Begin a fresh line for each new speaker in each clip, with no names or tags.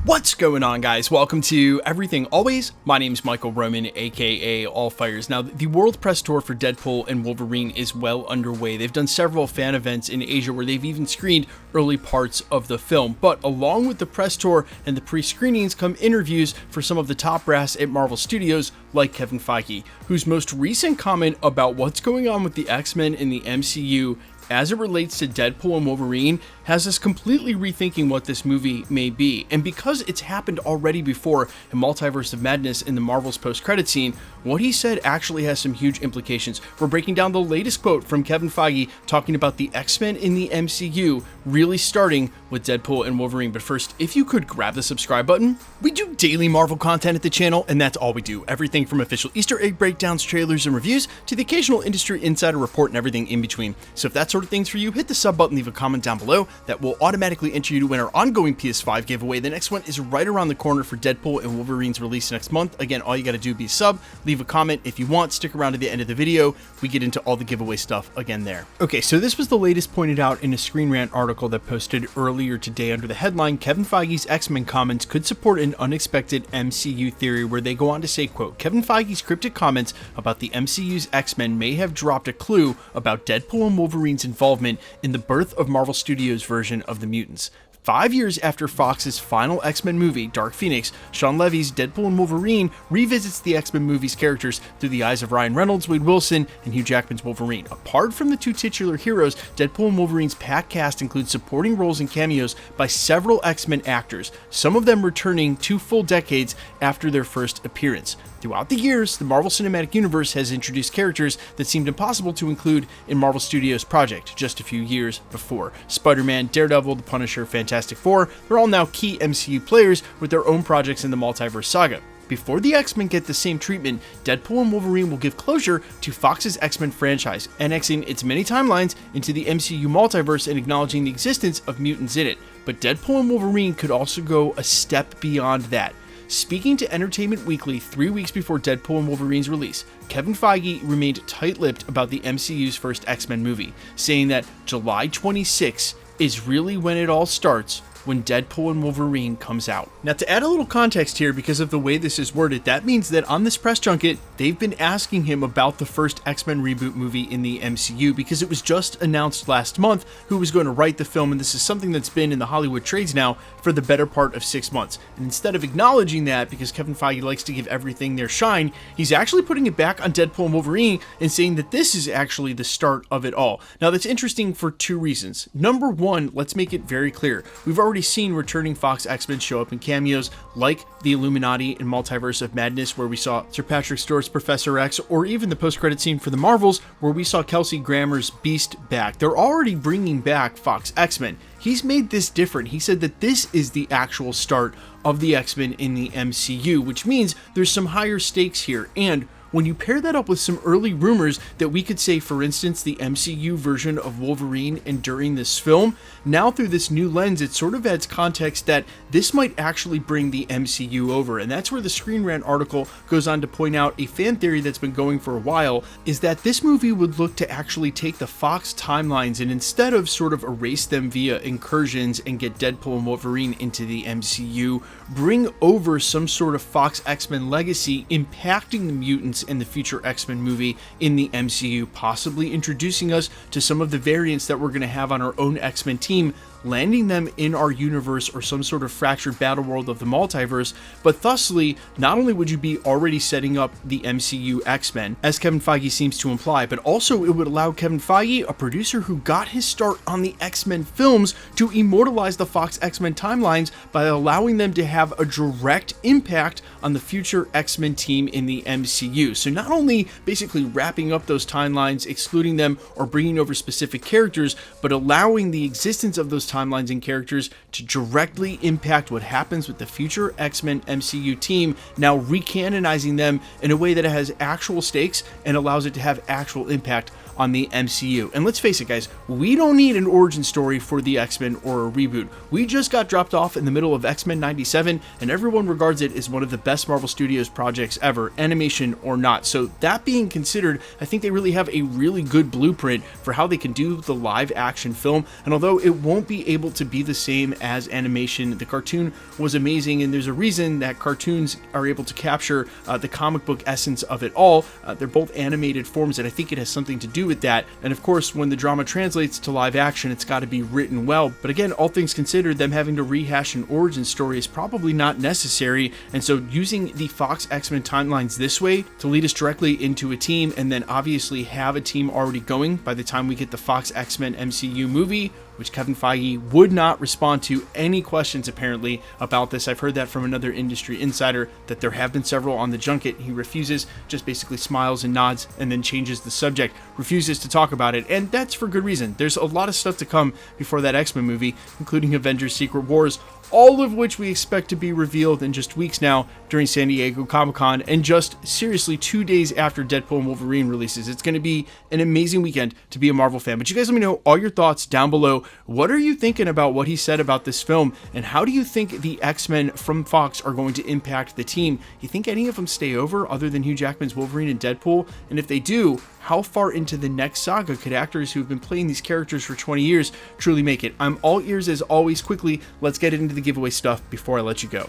What's going on, guys? Welcome to Everything Always. My name is Michael Roman, aka All Fires. Now, the World Press Tour for Deadpool and Wolverine is well underway. They've done several fan events in Asia where they've even screened early parts of the film. But along with the press tour and the pre-screenings come interviews for some of the top brass at Marvel Studios, like Kevin Feige, whose most recent comment about what's going on with the X-Men in the MCU as it relates to Deadpool and Wolverine has us completely rethinking what this movie may be. And because it's happened already before in Multiverse of Madness in the Marvel's post-credit scene, what he said actually has some huge implications. We're breaking down the latest quote from Kevin Feige talking about the X-Men in the MCU, really starting with Deadpool and Wolverine. But first, if you could grab the subscribe button. We do daily Marvel content at the channel, and that's all we do. Everything from official Easter egg breakdowns, trailers, and reviews, to the occasional industry insider report and everything in between. So if that sort of thing's for you, hit the sub button, leave a comment down below. That will automatically enter you to win our ongoing PS5 giveaway. The next one is right around the corner for Deadpool and Wolverine's release next month. Again, all you gotta do is be a sub, leave a comment if you want, stick around to the end of the video. We get into all the giveaway stuff again there. Okay, so this was the latest pointed out in a Screen Rant article that posted earlier today under the headline, Kevin Feige's X-Men comments could support an unexpected MCU theory, where they go on to say, quote, Kevin Feige's cryptic comments about the MCU's X-Men may have dropped a clue about Deadpool and Wolverine's involvement in the birth of Marvel Studios' version of the Mutants. 5 years after Fox's final X-Men movie, Dark Phoenix, Sean Levy's Deadpool and Wolverine revisits the X-Men movie's characters through the eyes of Ryan Reynolds, Wade Wilson, and Hugh Jackman's Wolverine. Apart from the two titular heroes, Deadpool and Wolverine's packed cast includes supporting roles and cameos by several X-Men actors, some of them returning 2 full decades after their first appearance. Throughout the years, the Marvel Cinematic Universe has introduced characters that seemed impossible to include in Marvel Studios' project just a few years before. Spider-Man, Daredevil, the Punisher, Fantastic Four, they're all now key MCU players with their own projects in the Multiverse Saga. Before the X-Men get the same treatment, Deadpool and Wolverine will give closure to Fox's X-Men franchise, annexing its many timelines into the MCU multiverse and acknowledging the existence of mutants in it. But Deadpool and Wolverine could also go a step beyond that. Speaking to Entertainment Weekly 3 weeks before Deadpool and Wolverine's release, Kevin Feige remained tight-lipped about the MCU's first X-Men movie, saying that July 26 is really when it all starts, when Deadpool and Wolverine comes out. Now, to add a little context here, because of the way this is worded, that means that on this press junket, they've been asking him about the first X-Men reboot movie in the MCU, because it was just announced last month who was going to write the film, and this is something that's been in the Hollywood trades now for the better part of 6 months. And instead of acknowledging that, because Kevin Feige likes to give everything their shine, he's actually putting it back on Deadpool and Wolverine and saying that this is actually the start of it all. Now, that's interesting for 2 reasons. Number one, let's make it very clear. We've already seen returning Fox X-Men show up in cameos like the Illuminati in Multiverse of Madness, where we saw Sir Patrick Stewart's Professor X, or even the post-credit scene for the Marvels where we saw Kelsey Grammer's Beast back. They're already bringing back Fox X-Men. He's made this different. He said that this is the actual start of the X-Men in the MCU, which means there's some higher stakes here. And when you pair that up with some early rumors that we could say, for instance, the MCU version of Wolverine enduring this film, now through this new lens, it sort of adds context that this might actually bring the MCU over. And that's where the Screen Rant article goes on to point out a fan theory that's been going for a while, is that this movie would look to actually take the Fox timelines and instead of sort of erase them via incursions and get Deadpool and Wolverine into the MCU, bring over some sort of Fox X-Men legacy impacting the mutants in the future X-Men movie in the MCU, possibly introducing us to some of the variants that we're going to have on our own X-Men team, landing them in our universe or some sort of fractured battle world of the multiverse. But thusly, not only would you be already setting up the MCU X-Men, as Kevin Feige seems to imply, but also it would allow Kevin Feige, a producer who got his start on the X-Men films, to immortalize the Fox X-Men timelines by allowing them to have a direct impact on the future X-Men team in the MCU. So not only basically wrapping up those timelines, excluding them, or bringing over specific characters, but allowing the existence of those timelines and characters to directly impact what happens with the future X-Men MCU team, now recanonizing them in a way that has actual stakes and allows it to have actual impact on the MCU. And let's face it, guys, we don't need an origin story for the X-Men or a reboot. We just got dropped off in the middle of X-Men 97, and everyone regards it as one of the best Marvel Studios projects ever, animation or not. So that being considered, I think they really have a really good blueprint for how they can do the live action film. And although it won't be able to be the same as animation, the cartoon was amazing, and there's a reason that cartoons are able to capture the comic book essence of it all. They're both animated forms, and I think it has something to do with that. And of course, when the drama translates to live action, it's got to be written well. But again, all things considered, them having to rehash an origin story is probably not necessary. And so using the Fox X-Men timelines this way to lead us directly into a team, and then obviously have a team already going by the time we get the Fox X-Men MCU movie, which Kevin Feige would not respond to any questions apparently about this. I've heard that from another industry insider, that there have been several on the junket. He refuses, just basically smiles and nods and then changes the subject, refuses to talk about it, and that's for good reason. There's a lot of stuff to come before that X-Men movie, including Avengers Secret Wars, all of which we expect to be revealed in just weeks now during San Diego Comic-Con, and just seriously 2 days after Deadpool and Wolverine releases. It's going to be an amazing weekend to be a Marvel fan. But you guys let me know all your thoughts down below. What are you thinking about what he said about this film, and how do you think the X-Men from Fox are going to impact the team? You think any of them stay over other than Hugh Jackman's Wolverine and Deadpool? And if they do, how far into the next saga could actors who have been playing these characters for 20 years truly make it? I'm all ears as always. Quickly, let's get into the giveaway stuff before I let you go.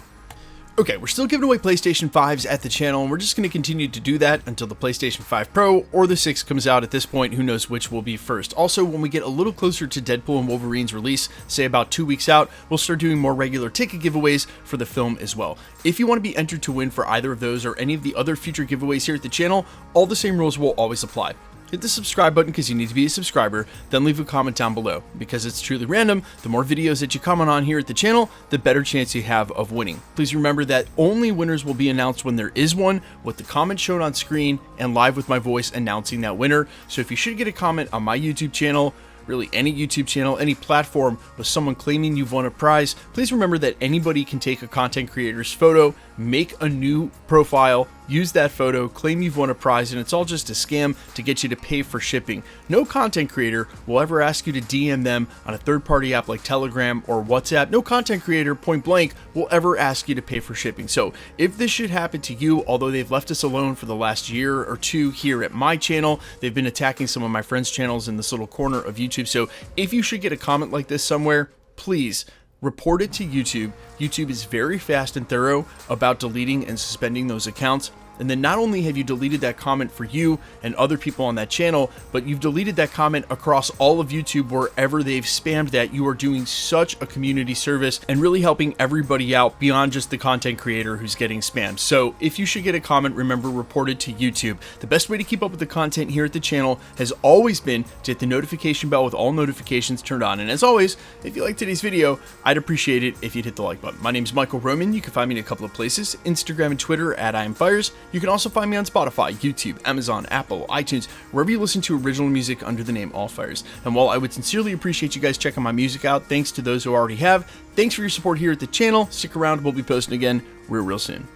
Okay, we're still giving away PlayStation 5s at the channel, and we're just going to continue to do that until the PlayStation 5 Pro or the 6 comes out. At this point, who knows which will be first. Also, when we get a little closer to Deadpool and Wolverine's release, say about 2 weeks out, we'll start doing more regular ticket giveaways for the film as well. If you want to be entered to win for either of those or any of the other future giveaways here at the channel, all the same rules will always apply. Hit the subscribe button because you need to be a subscriber, then leave a comment down below. Because it's truly random, the more videos that you comment on here at the channel, the better chance you have of winning. Please remember that only winners will be announced when there is one, with the comment shown on screen and live with my voice announcing that winner. So if you should get a comment on my YouTube channel, really any YouTube channel, any platform with someone claiming you've won a prize, please remember that anybody can take a content creator's photo, make a new profile, use that photo, claim you've won a prize, and it's all just a scam to get you to pay for shipping. No content creator will ever ask you to DM them on a third-party app like Telegram or WhatsApp. No content creator, point blank, will ever ask you to pay for shipping. So if this should happen to you, although they've left us alone for the last year or two here at my channel, they've been attacking some of my friends' channels in this little corner of YouTube. So if you should get a comment like this somewhere, please report it to YouTube. YouTube is very fast and thorough about deleting and suspending those accounts. And then not only have you deleted that comment for you and other people on that channel, but you've deleted that comment across all of YouTube wherever they've spammed that. You are doing such a community service and really helping everybody out beyond just the content creator who's getting spammed. So if you should get a comment, remember, report it to YouTube. The best way to keep up with the content here at the channel has always been to hit the notification bell with all notifications turned on. And as always, if you liked today's video, I'd appreciate it if you'd hit the like button. My name's Michael Roman. You can find me in a couple of places, Instagram and Twitter at IamFires. You can also find me on Spotify, YouTube, Amazon, Apple, iTunes, wherever you listen to original music under the name All Fires. And while I would sincerely appreciate you guys checking my music out, thanks to those who already have, thanks for your support here at the channel. Stick around, we'll be posting again real soon.